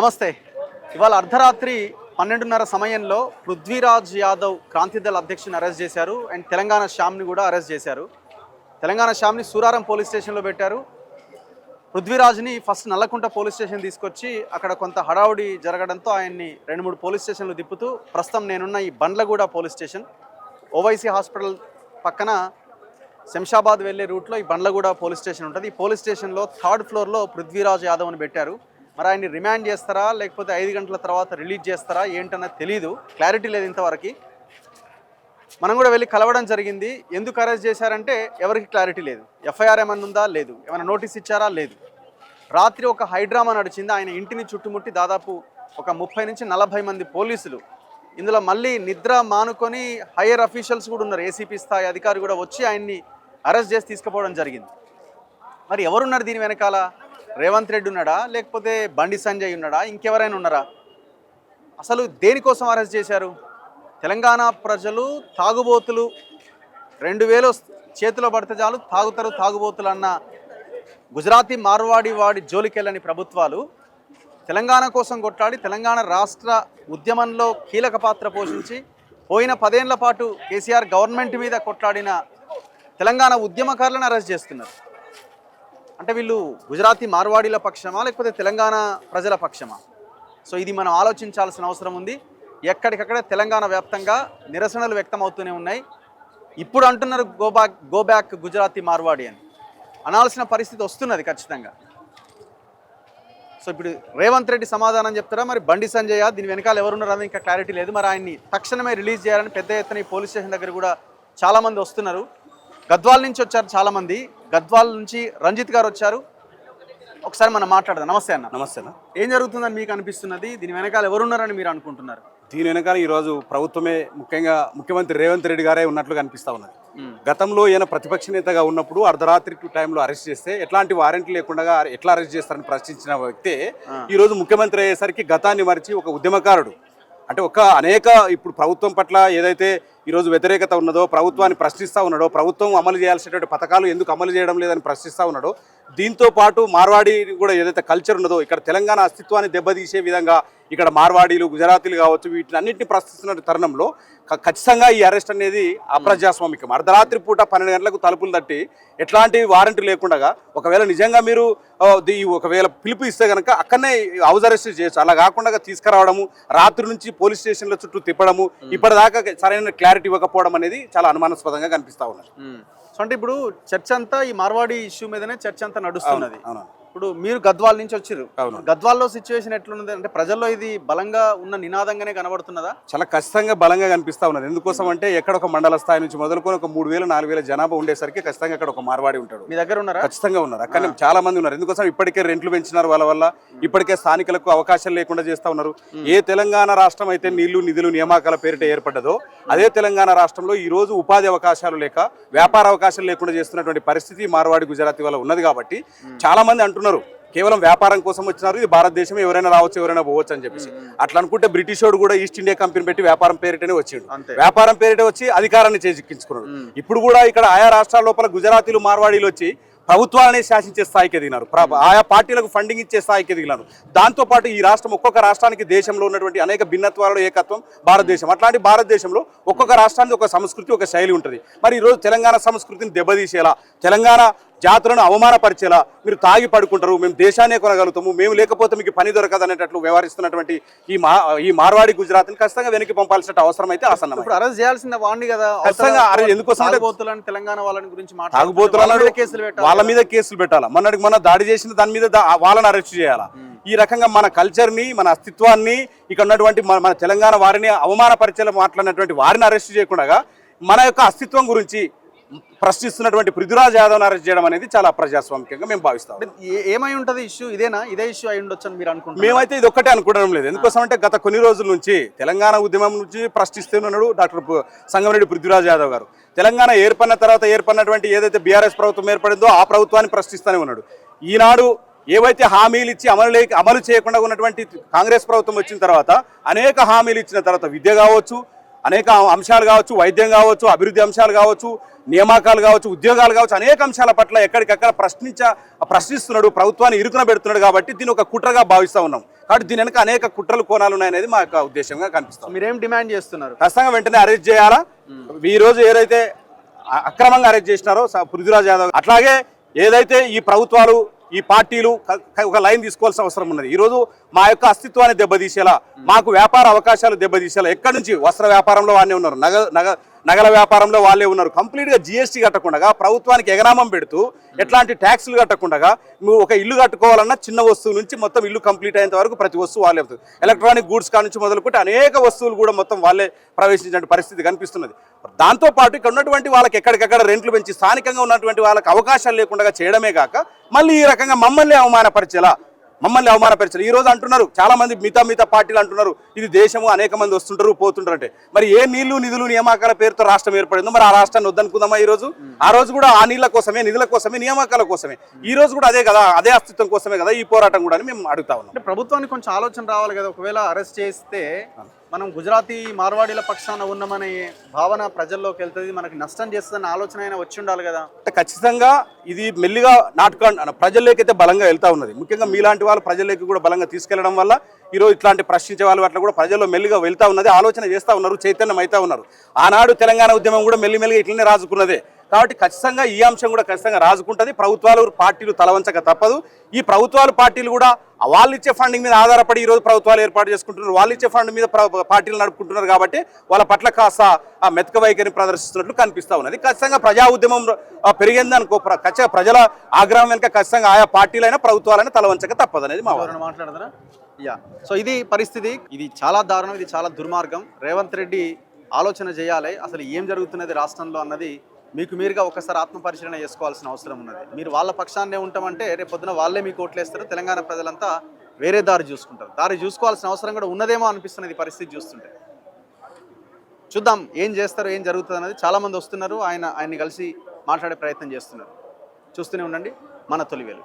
నమస్తే. ఇవాళ అర్ధరాత్రి 12:30 సమయంలో పృథ్వీరాజ్ యాదవ్ క్రాంతిదళ అధ్యక్షుని అరెస్ట్ చేశారు. అండ్ తెలంగాణ శ్యామ్ని కూడా అరెస్ట్ చేశారు. తెలంగాణ శ్యామ్ని సూరారం పోలీస్ స్టేషన్లో పెట్టారు. పృథ్వీరాజ్ని ఫస్ట్ నల్లకుంట పోలీస్ స్టేషన్ తీసుకొచ్చి అక్కడ కొంత హడావుడి జరగడంతో ఆయన్ని 2-3 పోలీస్ స్టేషన్లు తిప్పుతూ ప్రస్తుతం నేనున్న ఈ Bandlaguda police station, Owaisi hospital పక్కన శంషాబాద్ వెళ్ళే రూట్లో ఈ బండ్లగూడ పోలీస్ స్టేషన్ ఉంటుంది. ఈ పోలీస్ స్టేషన్లో 3rd ఫ్లోర్లో పృథ్వీరాజ్ యాదవ్ అని పెట్టారు. మరి ఆయన్ని రిమాండ్ చేస్తారా లేకపోతే 5 గంటల తర్వాత రిలీజ్ చేస్తారా ఏంటన్నది తెలీదు, క్లారిటీ లేదు ఇంతవరకు. మనం కూడా వెళ్ళి కలవడం జరిగింది. ఎందుకు అరెస్ట్ చేశారంటే ఎవరికి క్లారిటీ లేదు. ఎఫ్ఐఆర్ ఏమన్నా ఉందా లేదు, ఏమైనా నోటీస్ ఇచ్చారా లేదు. రాత్రి ఒక హైడ్రామా నడిచింది. ఆయన ఇంటిని చుట్టుముట్టి దాదాపు ఒక 30 నుంచి 40 మంది పోలీసులు, ఇందులో మళ్ళీ నిద్ర మానుకొని హైయర్ అఫీషియల్స్ కూడా ఉన్నారు, ఏసీపీ స్థాయి అధికారి కూడా వచ్చి ఆయన్ని అరెస్ట్ చేసి తీసుకుపోవడం జరిగింది. మరి ఎవరున్నారు దీని వెనకాల? రేవంత్ రెడ్డి ఉన్నాడా లేకపోతే బండి సంజయ్ ఉన్నాడా, ఇంకెవరైనా ఉన్నారా? అసలు దేనికోసం అరెస్ట్ చేశారు? తెలంగాణ ప్రజలు తాగుబోతులు 2000 చేతిలో పడితే చాలు తాగుతారు తాగుబోతులు అన్న గుజరాతీ మార్వాడి వాడి జోలికెళ్ళని ప్రభుత్వాలు తెలంగాణ కోసం కొట్లాడి తెలంగాణ రాష్ట్ర ఉద్యమంలో కీలక పాత్ర పోషించి పోయిన 10 ఏళ్ల పాటు కేసీఆర్ గవర్నమెంట్ మీద కొట్లాడిన తెలంగాణ ఉద్యమకారులను అరెస్ట్ చేస్తున్నారు. అంటే వీళ్ళు గుజరాతీ మార్వాడీల పక్షమా లేకపోతే తెలంగాణ ప్రజల పక్షమా? సో ఇది మనం ఆలోచించాల్సిన అవసరం ఉంది. ఎక్కడికక్కడ తెలంగాణ వ్యాప్తంగా నిరసనలు వ్యక్తం అవుతూనే ఉన్నాయి. ఇప్పుడు అంటున్నారు గో బ్యాక్ గుజరాతీ మార్వాడి అని. అనాల్సిన పరిస్థితి వస్తున్నది ఖచ్చితంగా. సో ఇప్పుడు రేవంత్ రెడ్డి సమాధానం చెప్తారా, మరి బండి సంజయ్ దీని వెనకాల ఎవరున్నారని ఇంకా క్లారిటీ లేదు. మరి ఆయన్ని తక్షణమే రిలీజ్ చేయాలని పెద్ద ఎత్తున ఈ పోలీస్ స్టేషన్ దగ్గర కూడా చాలామంది వస్తున్నారు. గద్వాల్ నుంచి వచ్చారు చాలామంది. గద్వాల్ నుంచి రంజిత్ గారు వచ్చారు. ఒకసారి మనం మాట్లాడదాం. నమస్తే అన్న. నమస్తే అన్న. ఏం జరుగుతుందని మీకు అనిపిస్తున్నది? దీని వెనకాల ఎవరున్నారని మీరు అనుకుంటున్నారు? దీని వెనకాల ఈరోజు ప్రభుత్వమే, ముఖ్యంగా ముఖ్యమంత్రి రేవంత్ రెడ్డి గారే ఉన్నట్లుగా అనిపిస్తూ ఉన్నది. గతంలో ఈయన ప్రతిపక్ష నేతగా ఉన్నప్పుడు అర్ధరాత్రి టైంలో అరెస్ట్ చేస్తే ఎట్లాంటి వారెంట్ లేకుండా ఎట్లా అరెస్ట్ చేస్తారని ప్రశ్నించిన వ్యక్తే ఈరోజు ముఖ్యమంత్రి అయ్యేసరికి గతాన్ని మరిచి ఒక ఉద్యమకారుడు, అంటే అనేక ఇప్పుడు ప్రభుత్వం పట్ల ఏదైతే ఈరోజు వ్యతిరేకత ఉన్నదో, ప్రభుత్వాన్ని ప్రశ్నిస్తూ ఉన్నాడో, ప్రభుత్వం అమలు చేయాల్సినటువంటి పథకాలు ఎందుకు అమలు చేయడం లేదని ప్రశ్నిస్తూ ఉన్నాడో, దీంతో పాటు మార్వాడి కూడా ఏదైతే కల్చర్ ఉన్నదో ఇక్కడ తెలంగాణ అస్తిత్వాన్ని దెబ్బతీసే విధంగా ఇక్కడ మార్వాడీలు, గుజరాతీలు కావచ్చు, వీటిని అన్నింటినీ ప్రశ్నిస్తున్న తరుణంలో ఖచ్చితంగా ఈ అరెస్ట్ అనేది అప్రజాస్వామికం. అర్ధరాత్రి పూట 12 గంటలకు తలుపులు తట్టి ఎట్లాంటి వారెంట్ లేకుండా ఒకవేళ నిజంగా మీరు ఒకవేళ పిలుపు ఇస్తే కనుక అక్కడనే హౌస్ అరెస్ట్ చేయొచ్చు. అలా కాకుండా తీసుకురావడము, రాత్రి నుంచి పోలీస్ స్టేషన్ల చుట్టూ తిప్పడము, ఇప్పటిదాకా సరైన క్లారిటీ ఇవ్వకపోవడం అనేది చాలా అనుమానాస్పదంగా కనిపిస్తూ ఉన్నది. సో అంటే ఇప్పుడు చర్చ అంతా ఈ మార్వాడి ఇష్యూ మీదనే చర్చ అంతా నడుస్తున్నది. ఇప్పుడు మీరు గద్వాల్ నుంచి వచ్చారు. గద్వాల్లో సిచ్యువేషన్ ఎట్లున్నది? అంటే ప్రజల్లో ఇది బలంగా ఉన్న నినాదంగానే కనబడుతున్నదా? చాలా ఖచ్చితంగా బలంగా కనిపిస్తా ఉన్నది. ఎందుకోసం అంటే ఎక్కడ ఒక మండల స్థాయి నుంచి మొదలుకొని ఒక 3000-4000 జనాభా ఉండేసరికి ఖచ్చితంగా అక్కడ ఒక మార్వాడి ఉంటాడు. మీ దగ్గర ఉన్నారా? ఖచ్చితంగా ఉన్నారు. అక్కడ చాలా మంది ఉన్నారు. ఎందుకోసం ఇప్పటికే రెంట్లు పెంచినారు, వాళ్ళ వల్ల ఇప్పటికే స్థానికులకు అవకాశాలు లేకుండా చేస్తా ఉన్నారు. ఏ తెలంగాణ రాష్ట్రం అయితే నీళ్లు, నిధులు, నియామకాల పేరిట ఏర్పడ్డదో అదే తెలంగాణ రాష్ట్రంలో ఈ రోజు ఉపాధి అవకాశాలు లేక, వ్యాపార అవకాశాలు లేకుండా చేస్తున్నటువంటి పరిస్థితి మార్వాడి, గుజరాతీ వల్ల ఉన్నది. కాబట్టి చాలా మంది అంటున్నారు కేవలం వ్యాపారం కోసం వచ్చినారు, ఇది భారతదేశం, ఎవరైనా రావచ్చు, ఎవరైనా పోవచ్చు అని చెప్పేసి. అట్లా అనుకుంటే బ్రిటిష్ వాడు కూడా ఈస్ట్ ఇండియా కంపెనీ పెట్టి వ్యాపారం పేరిటనే వచ్చిండు. వ్యాపారం పేరిట వచ్చి అధికారాన్ని చేజిక్కించుకున్నాడు. ఇప్పుడు కూడా ఇక్కడ ఆయా రాష్ట్రాల లోపల గుజరాతీలు, మార్వాడీలు వచ్చి ప్రభుత్వాలనే శాసించే స్థాయికి ఎదిగినారు, ఆయా పార్టీలకు ఫండింగ్ ఇచ్చే స్థాయికి ఎదిగినారు. దాంతోపాటు ఈ రాష్ట్రం ఒక్కొక్క రాష్ట్రానికి దేశంలో ఉన్నటువంటి అనేక భిన్నత్వాలలో ఏకత్వం భారతదేశం. అట్లాంటి భారతదేశంలో ఒక్కొక్క రాష్ట్రానికి ఒక సంస్కృతి, ఒక శైలి ఉంటుంది. మరి ఈరోజు తెలంగాణ సంస్కృతిని దెబ్బతీసేలా, తెలంగాణ జాతులను అవమానపరిచేలా మీరు తాగి పడుకుంటారు, మేము దేశాన్నే కొనగలుగుతాము, మేము లేకపోతే మీకు పని దొరకదు అనేటట్లు వ్యవహరిస్తున్నటువంటి ఈ మార్వాడి గుజరాత్ని ఖచ్చితంగా వెనక్కి పంపాల్సిన అవసరం అయితే ఆసన్నం. ఇప్పుడు అరెస్ట్ చేయాల్సిన వాడిని కదా. ఎందుకోసం తెలంగాణ వాళ్ళని గురించి వాళ్ళ మీద కేసులు పెట్టాలా, మొన్న దాడి చేసిన దాని మీద వాళ్ళని అరెస్ట్ చేయాలా? ఈ రకంగా మన కల్చర్ని, మన అస్తిత్వాన్ని, ఇక్కడ ఉన్నటువంటి మన తెలంగాణ వారిని అవమానపరిచేలా మాట్లాడినటువంటి వారిని అరెస్ట్ చేయకుండా మన యొక్క అస్తిత్వం గురించి ప్రశ్నిస్తున్నటువంటి పృథ్వీరాజ్ యాదవ్ అరెస్ట్ చేయడం అనేది చాలా అప్రజాస్వామికంగా మేము భావిస్తాం. ఏమై ఉంటుంది ఇష్యూ? ఇదే ఇష్యూ అయి ఉండొచ్చు అని మీరు అనుకుంటున్నారు? మేమైతే ఇది ఒక్కటే అనుకోవడం లేదు. ఎందుకోసం అంటే గత కొన్ని రోజుల నుంచి తెలంగాణ ఉద్యమం నుంచి ప్రశ్నిస్తున్నాడు డాక్టర్ సంగమరెడ్డి పృథ్వీరాజ్ యాదవ్ గారు. తెలంగాణ ఏర్పడిన తర్వాత ఏర్పడినటువంటి ఏదైతే బీఆర్ఎస్ ప్రభుత్వం ఏర్పడిందో ఆ ప్రభుత్వాన్ని ప్రశ్నిస్తూనే ఉన్నాడు. ఈనాడు ఏవైతే హామీలు ఇచ్చి అమలు చేయకుండా ఉన్నటువంటి కాంగ్రెస్ ప్రభుత్వం వచ్చిన తర్వాత అనేక హామీలు ఇచ్చిన తర్వాత విద్య కావచ్చు, అనేక అంశాలు కావచ్చు, వైద్యం కావచ్చు, అభివృద్ధి అంశాలు కావచ్చు, నియామకాలు కావచ్చు, ఉద్యోగాలు కావచ్చు, అనేక అంశాల పట్ల ఎక్కడికక్కడ ప్రశ్నిస్తున్నాడు, ప్రభుత్వాన్ని ఇరుకున పెడుతున్నాడు. కాబట్టి దీన్ని ఒక కుట్రగా భావిస్తూ ఉన్నాం. కాబట్టి దీని వెనక అనేక కుట్రలు కోణాలు ఉన్నాయనేది మా యొక్క ఉద్దేశంగా కనిపిస్తుంది. మీరేం డిమాండ్ చేస్తున్నారు? ఖచ్చితంగా వెంటనే అరెస్ట్ చేయాలా. ఈ రోజు ఏదైతే అక్రమంగా అరెస్ట్ చేసినారో పృథ్వీరాజ్ యాదవ్, అట్లాగే ఏదైతే ఈ ప్రభుత్వాలు ఈ పార్టీలు ఒక లైన్ తీసుకోవాల్సిన అవసరం ఉన్నది. ఈరోజు మా యొక్క అస్తిత్వాన్ని దెబ్బతీసేలా, మాకు వ్యాపార అవకాశాలు దెబ్బతీసేలా, ఎక్కడి నుంచి వస్త్ర వ్యాపారంలో వాళ్ళే ఉన్నారు, నగల వ్యాపారంలో వాళ్ళే ఉన్నారు, కంప్లీట్గా జిఎస్టీ కట్టకుండా ప్రభుత్వానికి ఎగనామం పెడుతూ ఎట్లాంటి ట్యాక్సులు కట్టకుండా నువ్వు ఒక ఇల్లు కట్టుకోవాలన్నా చిన్న వస్తువు నుంచి మొత్తం ఇల్లు కంప్లీట్ అయ్యేంత వరకు ప్రతి వస్తువు వాళ్ళే అవుతుంది. ఎలక్ట్రానిక్ గూడ్స్ కాడ నుంచి మొదలుకుంటే అనేక వస్తువులు కూడా మొత్తం వాళ్ళే ప్రవేశించే పరిస్థితి కనిపిస్తున్నది. దాంతోపాటు ఇక్కడ ఉన్నటువంటి వాళ్ళకి ఎక్కడికక్కడ రెంట్లు పెంచి స్థానికంగా ఉన్నటువంటి వాళ్ళకి అవకాశాలు లేకుండా చేయడమే కాక మళ్ళీ ఈ రకంగా మమ్మల్ని అవమానపరిచేలా ఈ రోజు అంటున్నారు చాలా మంది మిగతా పార్టీలు అంటున్నారు ఇది దేశము, అనేక మంది వస్తుంటారు పోతుంటారు అంటే, మరి ఏ నీళ్లు నిధులు నియామకాల పేరుతో రాష్ట్రం ఏర్పడిందో మరి ఆ రాష్ట్రాన్ని వద్దనుకుందామా? ఈ రోజు ఆ రోజు కూడా ఆ నీళ్ల కోసమే, నిధుల కోసమే, నియామకాల కోసమే, ఈ రోజు కూడా అదే కదా, అదే అస్తిత్వం కోసమే కదా ఈ పోరాటం కూడా అని మేము అడుగుతా ఉన్నాం. అంటే ప్రభుత్వానికి కొంచెం ఆలోచన రావాలి కదా. ఒకవేళ అరెస్ట్ చేస్తే మనం గుజరాతీ మార్వాడీల పక్షాన ఉన్నామనే భావన ప్రజల్లోకి వెళ్తుంది, మనకి నష్టం చేస్తుందన్న ఆలోచన అయినా వచ్చి ఉండాలి కదా. ఖచ్చితంగా ఇది మెల్లిగా ప్రజల్లోకి అయితే బలంగా వెళ్తా ఉన్నది. ముఖ్యంగా మీలాంటి వాళ్ళు ప్రజల్లోకి కూడా బలంగా తీసుకెళ్లడం వల్ల ఈరోజు ఇట్లాంటి ప్రశ్నించే వాళ్ళు అట్లా కూడా ప్రజల్లో మెల్లిగా వెళ్తా ఉన్నది, ఆలోచన చేస్తూ ఉన్నారు, చైతన్యం అవుతా ఉన్నారు. ఆనాడు తెలంగాణ ఉద్యమం కూడా మెల్లిమెల్లిగా ఇట్లనే రాజుకున్నదే. కాబట్టి ఖచ్చితంగా ఈ అంశం కూడా ఖచ్చితంగా రాజుకుంటుంది. ప్రభుత్వాలు పార్టీలు తలవంచక తప్పదు. ఈ ప్రభుత్వాలు పార్టీలు కూడా వాళ్ళు ఇచ్చే ఫండింగ్ మీద ఆధారపడి ఈరోజు ప్రభుత్వాలు ఏర్పాటు చేసుకుంటున్నారు, వాళ్ళు ఇచ్చే ఫండ్ మీద పార్టీలు నడుపుకుంటున్నారు. కాబట్టి వాళ్ళ పట్ల కాస్త ఆ మెతక వైఖరిని ప్రదర్శిస్తున్నట్లు కనిపిస్తూ ఉన్నది. ఖచ్చితంగా ప్రజా ఉద్యమం పెరిగింది అనుకో, ఖచ్చితంగా ప్రజల ఆగ్రహం వెనుక ఖచ్చితంగా ఆయా పార్టీలైనా ప్రభుత్వాలైనా తలవంచక తప్పదు అనేది మా మాట్లాడతారా? సో ఇది పరిస్థితి. ఇది చాలా దారుణం, ఇది చాలా దుర్మార్గం. రేవంత్ రెడ్డి ఆలోచన చేయాలి అసలు ఏం జరుగుతున్నది రాష్ట్రంలో అన్నది. మీకు మీరుగా ఒకసారి ఆత్మపరిశీలన చేసుకోవాల్సిన అవసరం ఉన్నది. మీరు వాళ్ళ పక్షాన్నే ఉంటామంటే రేపు పొద్దున వాళ్ళే మీకు ఓట్లేస్తారు, తెలంగాణ ప్రజలంతా వేరే దారి చూసుకుంటారు. దారి చూసుకోవాల్సిన అవసరం కూడా ఉన్నదేమో అనిపిస్తున్నది పరిస్థితి చూస్తుంటే. చూద్దాం ఏం చేస్తారు, ఏం జరుగుతుంది అన్నది. చాలామంది వస్తున్నారు, ఆయన్ని కలిసి మాట్లాడే ప్రయత్నం చేస్తున్నారు. చూస్తూనే ఉండండి మన తొలివేలు.